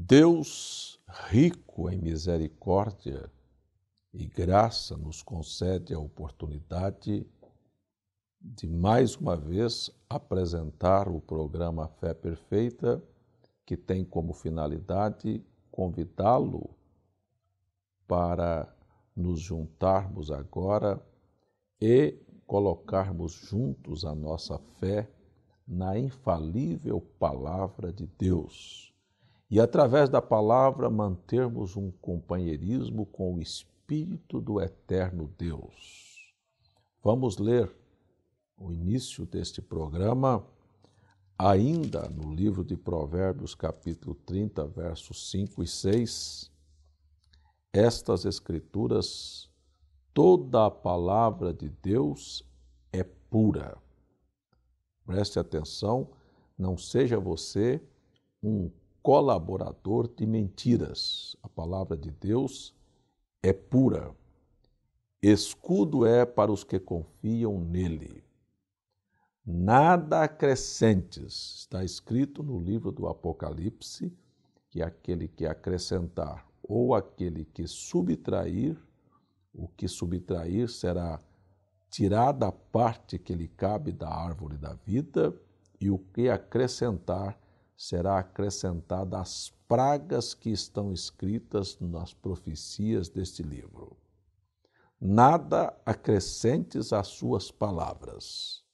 Deus, rico em misericórdia e graça, nos concede a oportunidade de mais uma vez apresentar o programa Fé Perfeita, que tem como finalidade convidá-lo para nos juntarmos agora e colocarmos juntos a nossa fé na infalível palavra de Deus e, através da palavra, mantermos um companheirismo com o Espírito do Eterno Deus. Vamos ler o início deste programa, ainda no livro de Provérbios, capítulo 30, versos 5 e 6. Estas escrituras, toda a palavra de Deus é pura. Preste atenção, não seja você um colaborador de mentiras. A palavra de Deus é pura. Escudo é para os que confiam nele. Nada acrescentes, está escrito no livro do Apocalipse, que aquele que acrescentar ou aquele que subtrair, o que subtrair será tirada a parte que lhe cabe da árvore da vida, e o que acrescentar será acrescentada às pragas que estão escritas nas profecias deste livro. Nada acrescentes às suas palavras,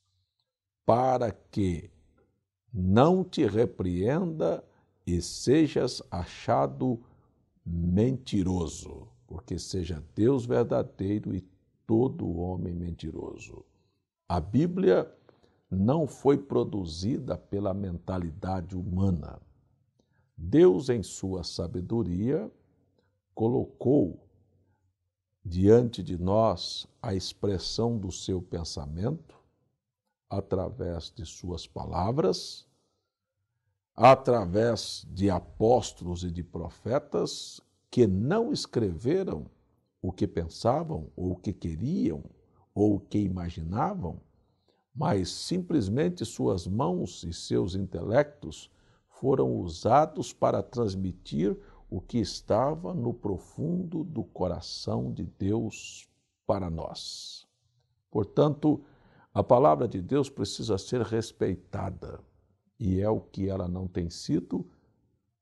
para que não te repreenda e sejas achado mentiroso, porque seja Deus verdadeiro e todo homem mentiroso. A Bíblia não foi produzida pela mentalidade humana. Deus, em sua sabedoria, colocou diante de nós a expressão do seu pensamento através de suas palavras, através de apóstolos e de profetas que não escreveram o que pensavam, ou o que queriam, ou o que imaginavam, mas simplesmente suas mãos e seus intelectos foram usados para transmitir o que estava no profundo do coração de Deus para nós. Portanto, a palavra de Deus precisa ser respeitada, e é o que ela não tem sido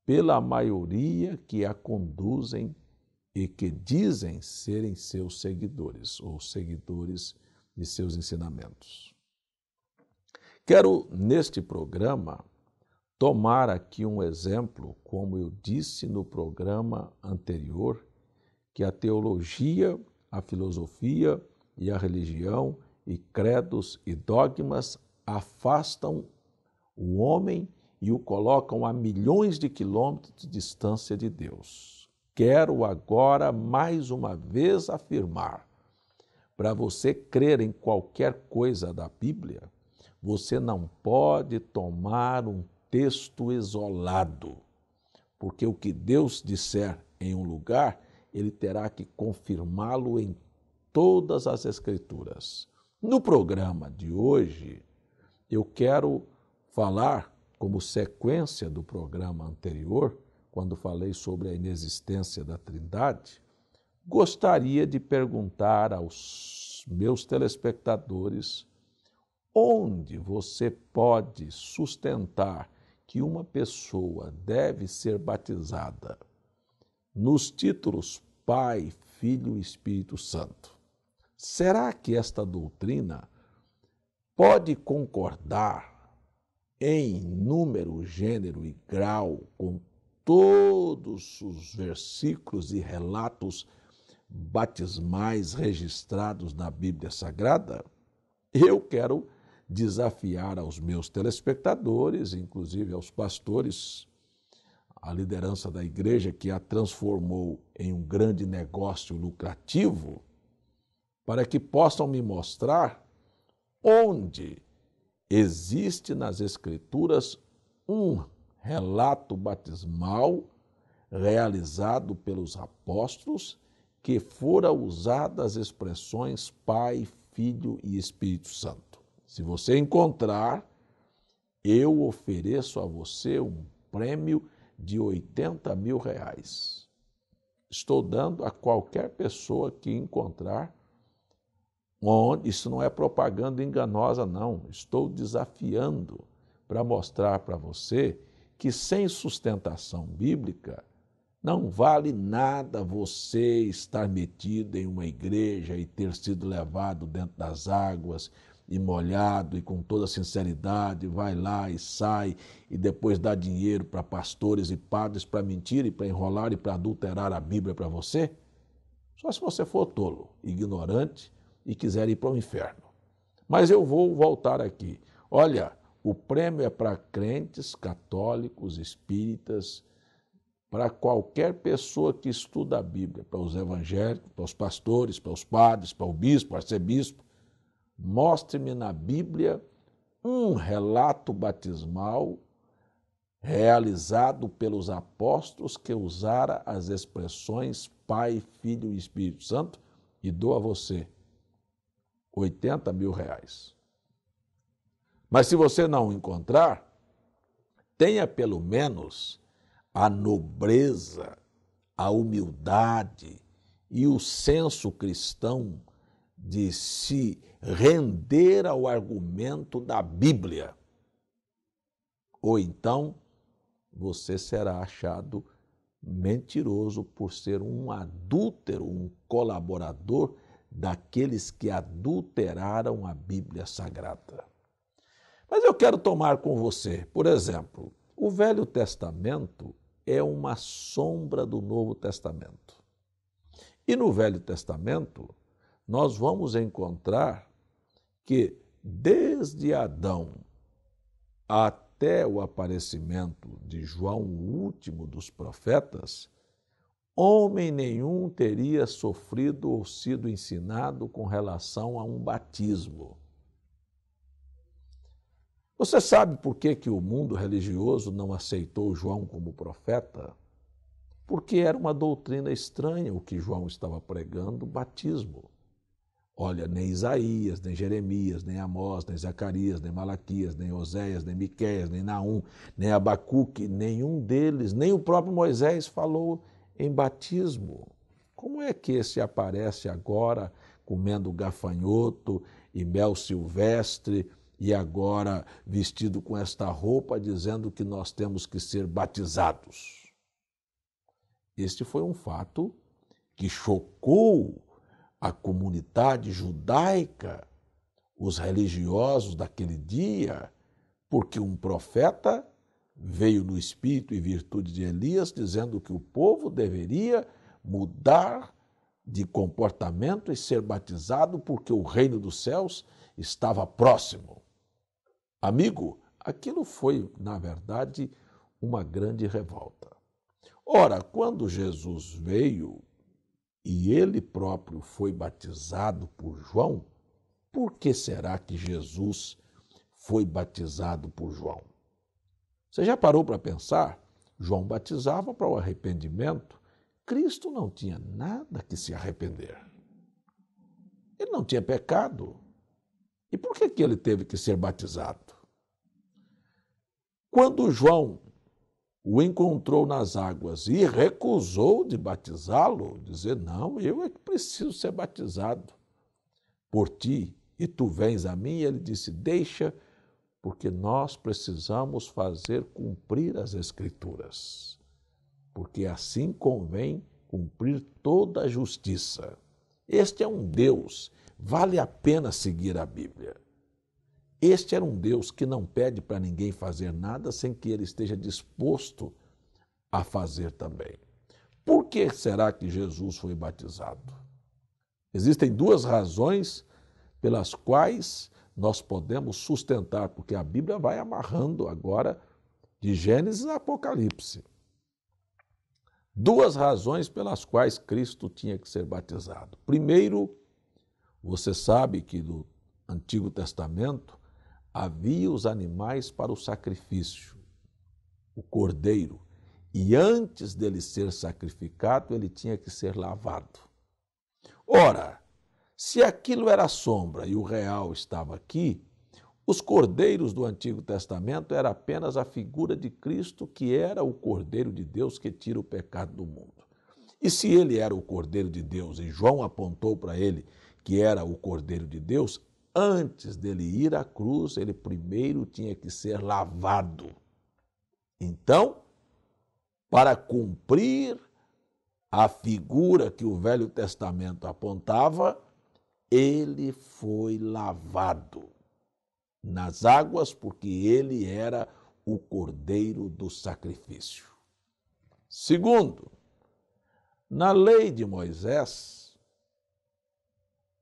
pela maioria que a conduzem e que dizem serem seus seguidores, ou seguidores de seus ensinamentos. Quero, neste programa, tomar aqui um exemplo, como eu disse no programa anterior, que a teologia, a filosofia e a religião e credos e dogmas afastam o homem e o colocam a milhões de quilômetros de distância de Deus. Quero agora, mais uma vez, afirmar, para você crer em qualquer coisa da Bíblia, você não pode tomar um texto isolado, porque o que Deus disser em um lugar, ele terá que confirmá-lo em todas as Escrituras. No programa de hoje, eu quero falar, como sequência do programa anterior, quando falei sobre a inexistência da Trindade, gostaria de perguntar aos meus telespectadores onde você pode sustentar que uma pessoa deve ser batizada nos títulos Pai, Filho e Espírito Santo. Será que esta doutrina pode concordar em número, gênero e grau com todos os versículos e relatos batismais registrados na Bíblia Sagrada? Eu quero desafiar aos meus telespectadores, inclusive aos pastores, a liderança da igreja que a transformou em um grande negócio lucrativo, para que possam me mostrar onde existe nas Escrituras um relato batismal realizado pelos apóstolos que fora usada as expressões Pai, Filho e Espírito Santo. Se você encontrar, eu ofereço a você um prêmio de R$ 80.000. Estou dando a qualquer pessoa que encontrar, onde isso não é propaganda enganosa, não. Estou desafiando para mostrar para você que sem sustentação bíblica não vale nada você estar metido em uma igreja e ter sido levado dentro das águas e molhado e com toda sinceridade vai lá e sai e depois dá dinheiro para pastores e padres para mentir e para enrolar e para adulterar a Bíblia para você. Só se você for tolo, ignorante e quiser ir para o inferno. Mas eu vou voltar aqui. Olha, o prêmio é para crentes, católicos, espíritas, para qualquer pessoa que estuda a Bíblia, para os evangélicos, para os pastores, para os padres, para o bispo, arcebispo. Mostre-me na Bíblia um relato batismal realizado pelos apóstolos que usara as expressões Pai, Filho e Espírito Santo e dou a você R$ 80.000. Mas se você não encontrar, tenha pelo menos a nobreza, a humildade e o senso cristão de se render ao argumento da Bíblia. Ou então você será achado mentiroso por ser um adúltero, um colaborador daqueles que adulteraram a Bíblia Sagrada. Mas eu quero tomar com você, por exemplo, o Velho Testamento é uma sombra do Novo Testamento. E no Velho Testamento, nós vamos encontrar que desde Adão até o aparecimento de João, o último dos profetas, homem nenhum teria sofrido ou sido ensinado com relação a um batismo. Você sabe por que o mundo religioso não aceitou João como profeta? Porque era uma doutrina estranha o que João estava pregando, batismo. Olha, nem Isaías, nem Jeremias, nem Amós, nem Zacarias, nem Malaquias, nem Oséias, nem Miqueias, nem Naum, nem Abacuque, nenhum deles, nem o próprio Moisés falou em batismo. Como é que esse aparece agora comendo gafanhoto e mel silvestre e agora vestido com esta roupa dizendo que nós temos que ser batizados? Este foi um fato que chocou a comunidade judaica, os religiosos daquele dia, porque um profeta veio no espírito e virtude de Elias dizendo que o povo deveria mudar de comportamento e ser batizado porque o reino dos céus estava próximo. Amigo, aquilo foi, na verdade, uma grande revolta. Ora, quando Jesus veio e ele próprio foi batizado por João, por que será que Jesus foi batizado por João? Você já parou para pensar? João batizava para o arrependimento. Cristo não tinha nada que se arrepender. Ele não tinha pecado. E por que ele teve que ser batizado? Quando João o encontrou nas águas e recusou de batizá-lo, dizer, não, eu é que preciso ser batizado por ti, e tu vens a mim, ele disse, deixa, porque nós precisamos fazer cumprir as Escrituras, porque assim convém cumprir toda a justiça. Este é um Deus, vale a pena seguir a Bíblia. Este era um Deus que não pede para ninguém fazer nada sem que ele esteja disposto a fazer também. Por que será que Jesus foi batizado? Existem duas razões pelas quais nós podemos sustentar, porque a Bíblia vai amarrando agora de Gênesis a Apocalipse. Duas razões pelas quais Cristo tinha que ser batizado. Primeiro, você sabe que no Antigo Testamento havia os animais para o sacrifício, o cordeiro, e antes dele ser sacrificado, ele tinha que ser lavado. Ora, se aquilo era sombra e o real estava aqui, Os cordeiros do Antigo Testamento era apenas a figura de Cristo, que era o Cordeiro de Deus que tira o pecado do mundo. E se ele era o Cordeiro de Deus, e João apontou para ele que era o Cordeiro de Deus, antes dele ir à cruz, ele primeiro tinha que ser lavado. Então, para cumprir a figura que o Velho Testamento apontava, ele foi lavado nas águas, porque ele era o Cordeiro do sacrifício. Segundo, na lei de Moisés,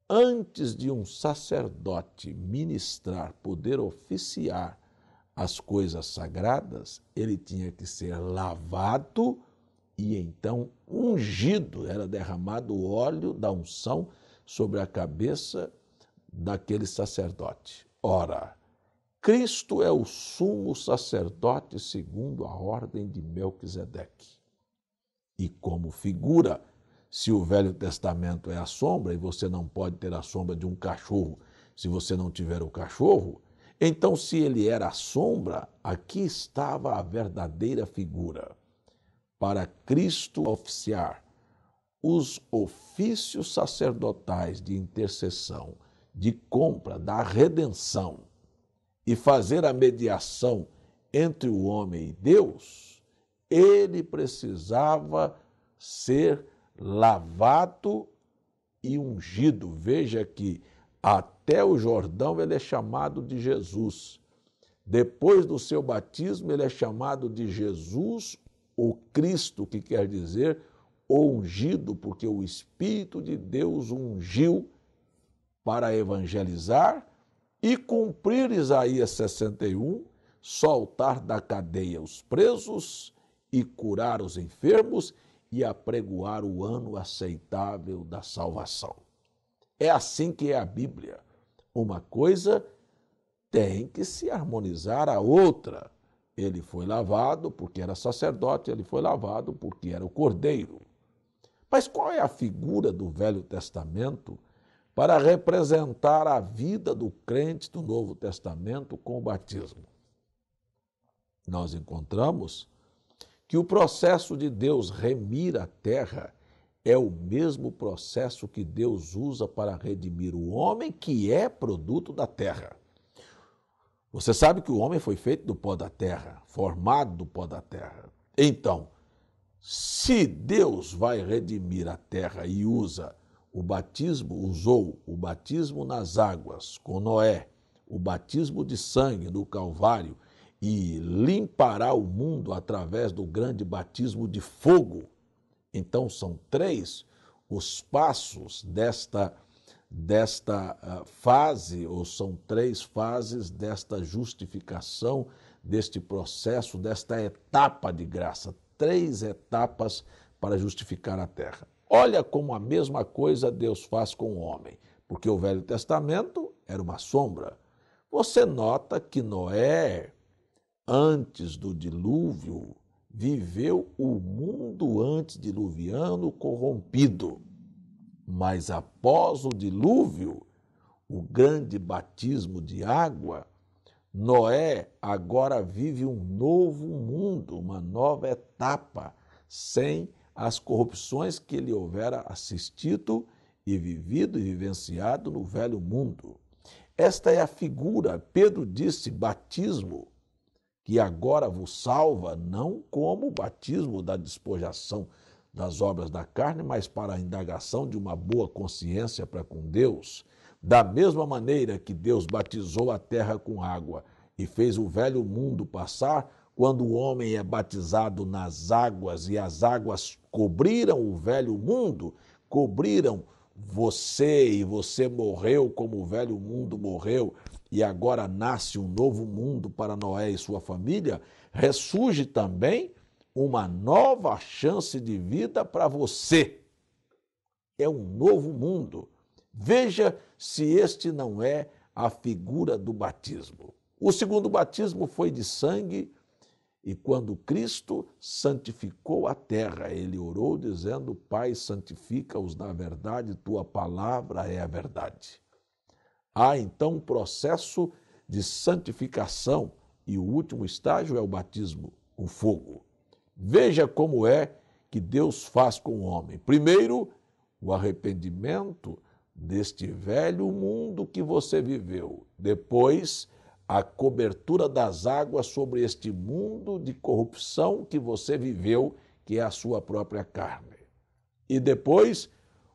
antes de um sacerdote ministrar, poder oficiar as coisas sagradas, ele tinha que ser lavado e então ungido, era derramado o óleo da unção sobre a cabeça daquele sacerdote. Ora, Cristo é o sumo sacerdote segundo a ordem de Melquisedeque. E como figura, se o Velho Testamento é a sombra, e você não pode ter a sombra de um cachorro se você não tiver o cachorro, então se ele era a sombra, aqui estava a verdadeira figura. Para Cristo oficiar os ofícios sacerdotais de intercessão, de compra, da redenção e fazer a mediação entre o homem e Deus, ele precisava ser lavado e ungido. Veja que até o Jordão ele é chamado de Jesus. Depois do seu batismo, ele é chamado de Jesus, o Cristo, que quer dizer o ungido, porque o Espírito de Deus o ungiu para evangelizar e cumprir Isaías 61, soltar da cadeia os presos e curar os enfermos e apregoar o ano aceitável da salvação. É assim que é a Bíblia. Uma coisa tem que se harmonizar à outra. Ele foi lavado porque era sacerdote, ele foi lavado porque era o Cordeiro. Mas qual é a figura do Velho Testamento para representar a vida do crente do Novo Testamento com o batismo? Nós encontramos que o processo de Deus remir a terra é o mesmo processo que Deus usa para redimir o homem, que é produto da terra. Você sabe que o homem foi feito do pó da terra, formado do pó da terra. Então, se Deus vai redimir a terra e usa o batismo, usou o batismo nas águas com Noé, o batismo de sangue no Calvário, e limpará o mundo através do grande batismo de fogo. Então são três os passos desta fase, ou são três fases desta justificação, deste processo, desta etapa de graça. Três etapas para justificar a terra. Olha como a mesma coisa Deus faz com o homem, porque o Velho Testamento era uma sombra. Você nota que Noé, antes do dilúvio, viveu o mundo antediluviano corrompido. Mas após o dilúvio, o grande batismo de água, Noé agora vive um novo mundo, uma nova etapa, sem as corrupções que ele houvera assistido e vivido e vivenciado no velho mundo. Esta é a figura. Pedro disse, batismo, que agora vos salva, não como o batismo da despojação das obras da carne, mas para a indagação de uma boa consciência para com Deus. Da mesma maneira que Deus batizou a terra com água e fez o velho mundo passar, quando o homem é batizado nas águas e as águas cobriram o velho mundo, cobriram você e você morreu como o velho mundo morreu e agora nasce um novo mundo para Noé e sua família, ressurge também uma nova chance de vida para você. É um novo mundo. Veja se este não é a figura do batismo. O segundo batismo foi de sangue, e quando Cristo santificou a terra, ele orou dizendo, Pai, santifica-os na verdade, tua palavra é a verdade. Há então um processo de santificação e o último estágio é o batismo com fogo. Veja como é que Deus faz com o homem. Primeiro, o arrependimento deste velho mundo que você viveu. Depois, a cobertura das águas sobre este mundo de corrupção que você viveu, que é a sua própria carne. E depois,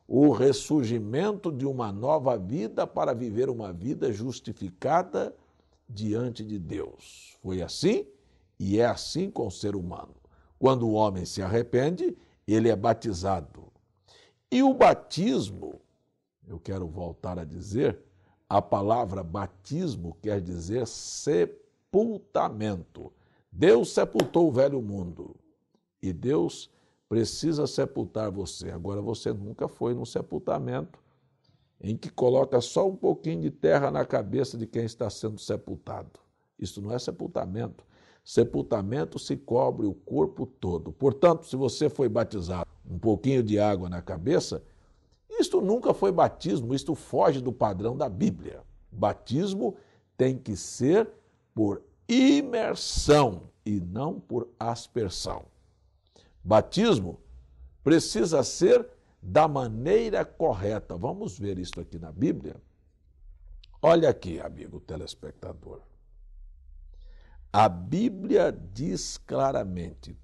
o ressurgimento de uma nova vida para viver uma vida justificada diante de Deus. Foi assim e é assim com o ser humano. Quando o homem se arrepende, ele é batizado. E o batismo, eu quero voltar a dizer, a palavra batismo quer dizer sepultamento. Deus sepultou o velho mundo e Deus precisa sepultar você. Agora, você nunca foi num sepultamento em que coloca só um pouquinho de terra na cabeça de quem está sendo sepultado. Isso não é sepultamento. Sepultamento se cobre o corpo todo. Portanto, se você foi batizado um pouquinho de água na cabeça, isto nunca foi batismo, isto foge do padrão da Bíblia. Batismo tem que ser por imersão e não por aspersão. Batismo precisa ser da maneira correta. Vamos ver isso aqui na Bíblia? Olha aqui, amigo telespectador. A Bíblia diz claramente: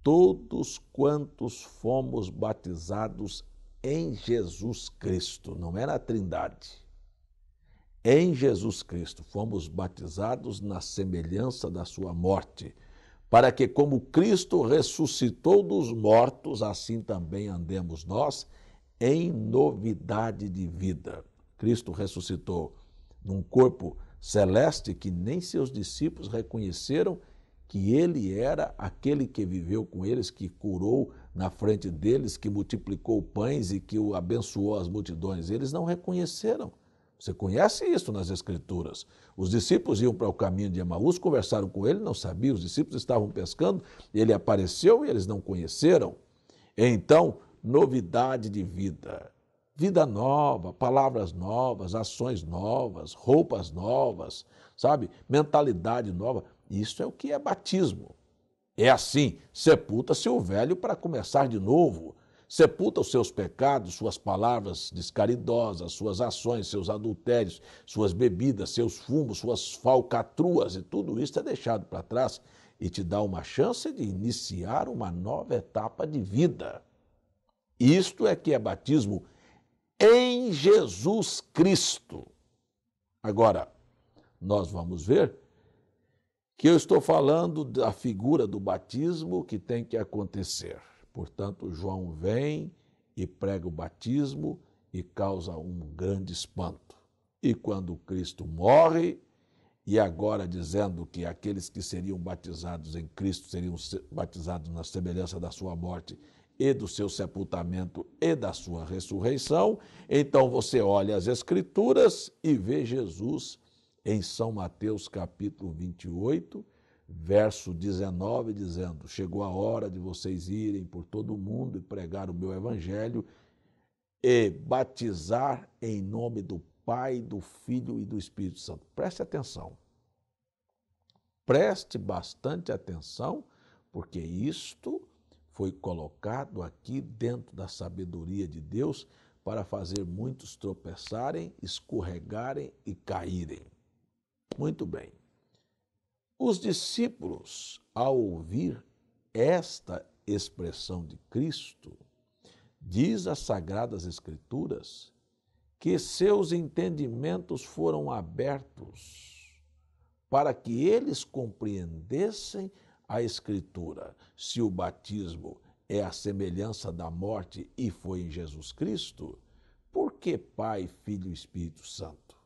todos quantos fomos batizados em Jesus Cristo, não é na Trindade, em Jesus Cristo, fomos batizados na semelhança da sua morte, para que, como Cristo ressuscitou dos mortos, assim também andemos nós em novidade de vida. Cristo ressuscitou num corpo celeste que nem seus discípulos reconheceram que ele era aquele que viveu com eles, que curou na frente deles, que multiplicou pães e que o abençoou as multidões. Eles não reconheceram. Você conhece isso nas Escrituras. Os discípulos iam para o caminho de Emaús, conversaram com ele, não sabiam, os discípulos estavam pescando, ele apareceu e eles não conheceram. Então, novidade de vida. Vida nova, palavras novas, ações novas, roupas novas, sabe? Mentalidade nova. Isso é o que é batismo. É assim, sepulta-se o velho para começar de novo. Sepulta os seus pecados, suas palavras descaridosas, suas ações, seus adultérios, suas bebidas, seus fumos, suas falcatruas, e tudo isso é deixado para trás e te dá uma chance de iniciar uma nova etapa de vida. Isto é que é batismo em Jesus Cristo. Agora, nós vamos ver que eu estou falando da figura do batismo que tem que acontecer. Portanto, João vem e prega o batismo e causa um grande espanto. E quando Cristo morre, e agora dizendo que aqueles que seriam batizados em Cristo seriam batizados na semelhança da sua morte e do seu sepultamento e da sua ressurreição, então você olha as Escrituras e vê Jesus em São Mateus capítulo 28, verso 19, dizendo: chegou a hora de vocês irem por todo o mundo e pregar o meu evangelho e batizar em nome do Pai, do Filho e do Espírito Santo. Preste atenção. Preste bastante atenção, porque isto foi colocado aqui dentro da sabedoria de Deus para fazer muitos tropeçarem, escorregarem e caírem. Muito bem. Os discípulos, ao ouvir esta expressão de Cristo, diz as Sagradas Escrituras que seus entendimentos foram abertos para que eles compreendessem a Escritura. Se o batismo é a semelhança da morte e foi em Jesus Cristo, por que Pai, Filho e Espírito Santo?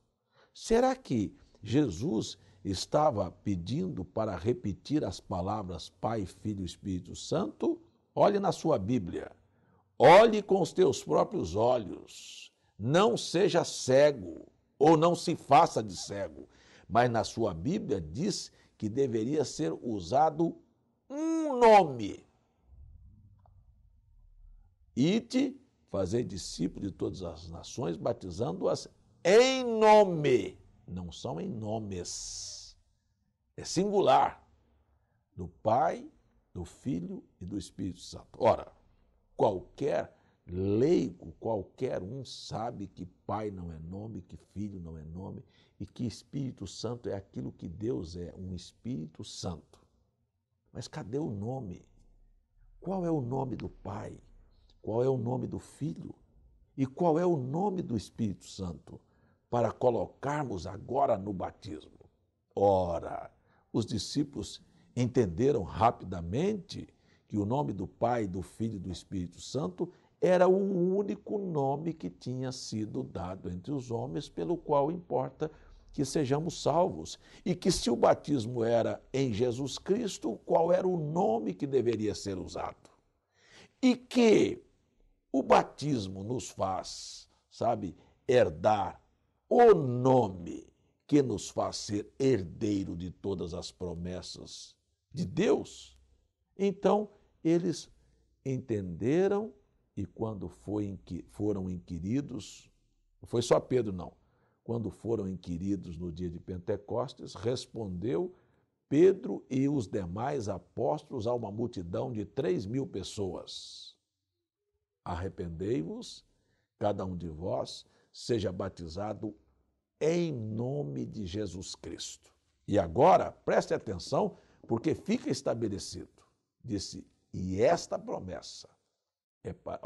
Será que Jesus estava pedindo para repetir as palavras Pai, Filho e Espírito Santo? Olhe na sua Bíblia. Olhe com os teus próprios olhos. Não seja cego ou não se faça de cego. Mas na sua Bíblia diz que deveria ser usado um nome. Ide, fazei discípulos de todas as nações, batizando-as em nome não são em nomes. É singular, do Pai, do Filho e do Espírito Santo. Ora, qualquer leigo, qualquer um sabe que Pai não é nome, que Filho não é nome e que Espírito Santo é aquilo que Deus é, um Espírito Santo. Mas cadê o nome? Qual é o nome do Pai? Qual é o nome do Filho? E qual é o nome do Espírito Santo? Para colocarmos agora no batismo. Ora, os discípulos entenderam rapidamente que o nome do Pai, do Filho e do Espírito Santo era o único nome que tinha sido dado entre os homens, pelo qual importa que sejamos salvos. E que se o batismo era em Jesus Cristo, qual era o nome que deveria ser usado? E que o batismo nos faz, herdar o nome que nos faz ser herdeiro de todas as promessas de Deus. Então, eles entenderam e quando foram inquiridos, não foi só Pedro não, quando foram inquiridos no dia de Pentecostes, respondeu Pedro e os demais apóstolos a uma multidão de 3.000 pessoas. Arrependei-vos, cada um de vós seja batizado em nome de Jesus Cristo. E agora, preste atenção, porque fica estabelecido. Disse, e esta promessa é para,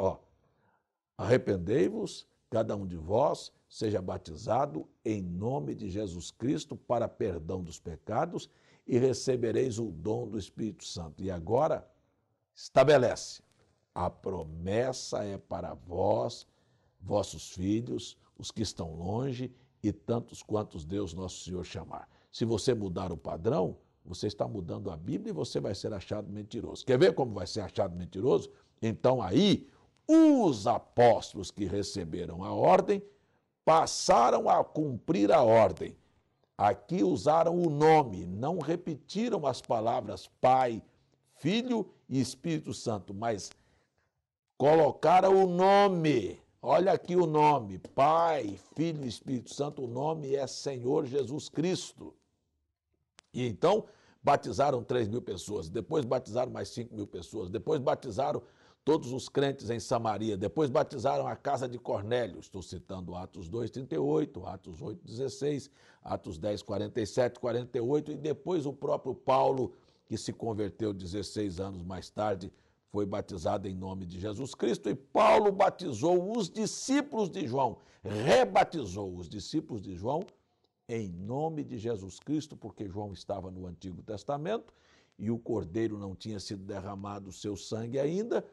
arrependei-vos, cada um de vós seja batizado em nome de Jesus Cristo para perdão dos pecados e recebereis o dom do Espírito Santo. E agora, estabelece, a promessa é para vós, vossos filhos, os que estão longe e tantos quantos Deus nosso Senhor chamar. Se você mudar o padrão, você está mudando a Bíblia e você vai ser achado mentiroso. Quer ver como vai ser achado mentiroso? Então aí, os apóstolos que receberam a ordem passaram a cumprir a ordem. Aqui usaram o nome, não repetiram as palavras Pai, Filho e Espírito Santo, mas colocaram o nome. Olha aqui o nome, Pai, Filho e Espírito Santo, o nome é Senhor Jesus Cristo. E então batizaram 3.000 pessoas, depois batizaram mais 5.000 pessoas, depois batizaram todos os crentes em Samaria, depois batizaram a casa de Cornélio, estou citando Atos 2:38, Atos 8:16, Atos 10:47, 48, e depois o próprio Paulo, que se converteu 16 anos mais tarde, foi batizado em nome de Jesus Cristo, e Paulo batizou os discípulos de João, rebatizou os discípulos de João em nome de Jesus Cristo, porque João estava no Antigo Testamento e o Cordeiro não tinha sido derramado o seu sangue ainda.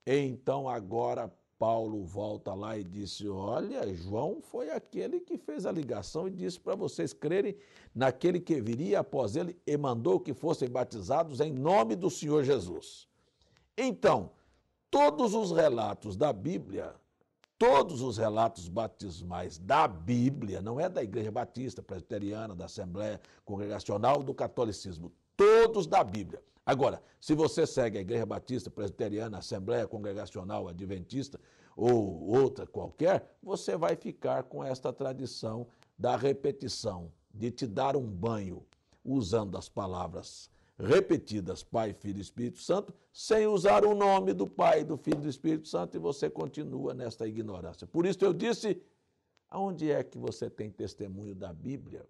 Então agora Paulo volta lá e disse, olha, João foi aquele que fez a ligação e disse para vocês crerem naquele que viria após ele e mandou que fossem batizados em nome do Senhor Jesus. Então, todos os relatos da Bíblia, todos os relatos batismais da Bíblia, não é da Igreja Batista, Presbiteriana, da Assembleia Congregacional, do Catolicismo, todos da Bíblia. Agora, se você segue a Igreja Batista, Presbiteriana, Assembleia Congregacional, Adventista ou outra qualquer, você vai ficar com esta tradição da repetição, de te dar um banho usando as palavras repetidas Pai, Filho e Espírito Santo, sem usar o nome do Pai, do Filho e do Espírito Santo, e você continua nesta ignorância. Por isso eu disse, aonde é que você tem testemunho da Bíblia,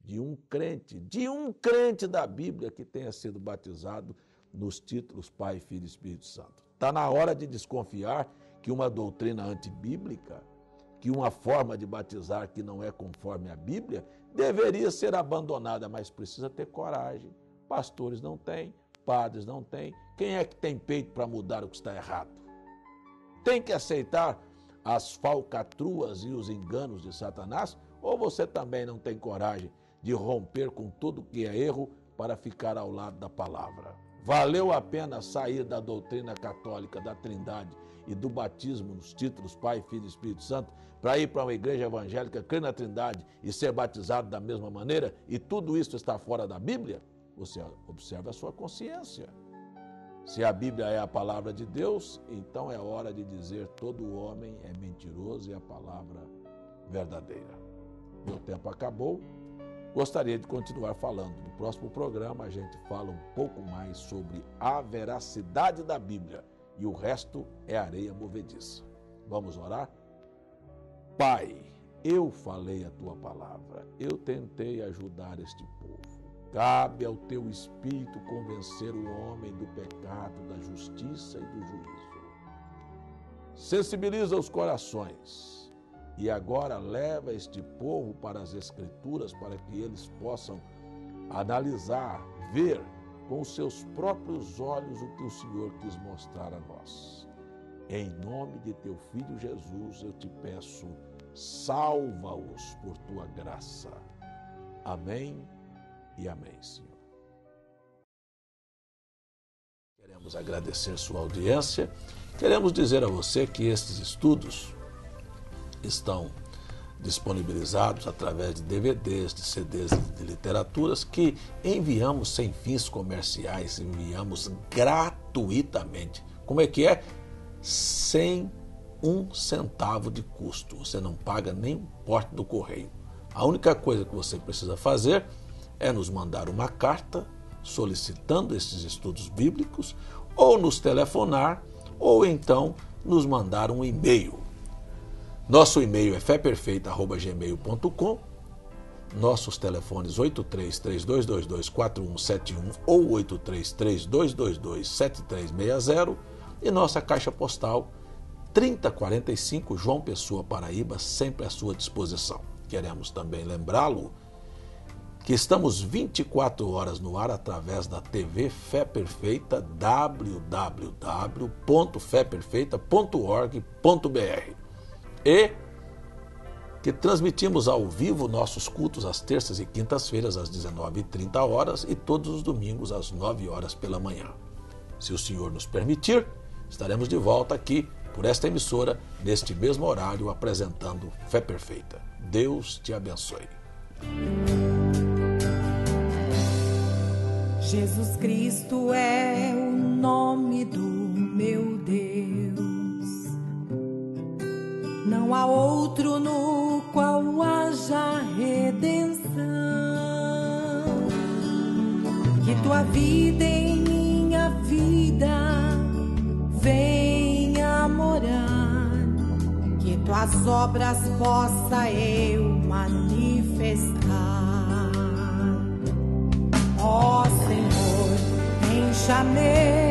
de um crente da Bíblia que tenha sido batizado nos títulos Pai, Filho e Espírito Santo? Está na hora de desconfiar que uma doutrina antibíblica, que uma forma de batizar que não é conforme a Bíblia, deveria ser abandonada, mas precisa ter coragem. Pastores não têm, padres não têm. Quem é que tem peito para mudar o que está errado? Tem que aceitar as falcatruas e os enganos de Satanás? Ou você também não tem coragem de romper com tudo que é erro para ficar ao lado da palavra? Valeu a pena sair da doutrina católica, da Trindade e do batismo nos títulos Pai, Filho e Espírito Santo para ir para uma igreja evangélica, crer na Trindade e ser batizado da mesma maneira? E tudo isso está fora da Bíblia? Você observa a sua consciência. Se a Bíblia é a palavra de Deus, então é hora de dizer todo homem é mentiroso e a palavra verdadeira. meu tempo acabou. Gostaria de continuar falando. No próximo programa a gente fala um pouco mais sobre a veracidade da Bíblia e o resto é areia movediça. Vamos orar? Pai, eu falei a tua palavra, eu tentei ajudar este povo. Cabe ao teu Espírito convencer o homem do pecado, da justiça e do juízo. Sensibiliza os corações. E agora leva este povo para as Escrituras para que eles possam analisar, ver com os seus próprios olhos o que o Senhor quis mostrar a nós. Em nome de teu Filho Jesus, eu te peço, salva-os por tua graça. Amém e amém, Senhor. Queremos agradecer sua audiência. Queremos dizer a você que estes estudos estão disponibilizados através de DVDs, de CDs de literaturas que enviamos sem fins comerciais, enviamos gratuitamente. Como é que é? Sem um centavo de custo. Você não paga nem o porte do correio. A única coisa que você precisa fazer é nos mandar uma carta solicitando esses estudos bíblicos, ou nos telefonar, ou então nos mandar um e-mail. Nosso e-mail é feperfeita@gmail.com, nossos telefones 83-3222-4171 ou 83-3222-7360 e nossa caixa postal 3045 João Pessoa, Paraíba, sempre à sua disposição. Queremos também lembrá-lo que estamos 24 horas no ar através da TV Fé Perfeita, www.feperfeita.org.br. E que transmitimos ao vivo nossos cultos às terças e quintas-feiras às 19h30 e todos os domingos às 9 horas pela manhã. Se o Senhor nos permitir, estaremos de volta aqui por esta emissora, neste mesmo horário, apresentando Fé Perfeita. Deus te abençoe. Jesus Cristo é o nome do meu Deus. Não há outro no qual haja redenção. Que tua vida em minha vida venha morar. Que tuas obras possa eu manifestar. Ó Senhor, encha-me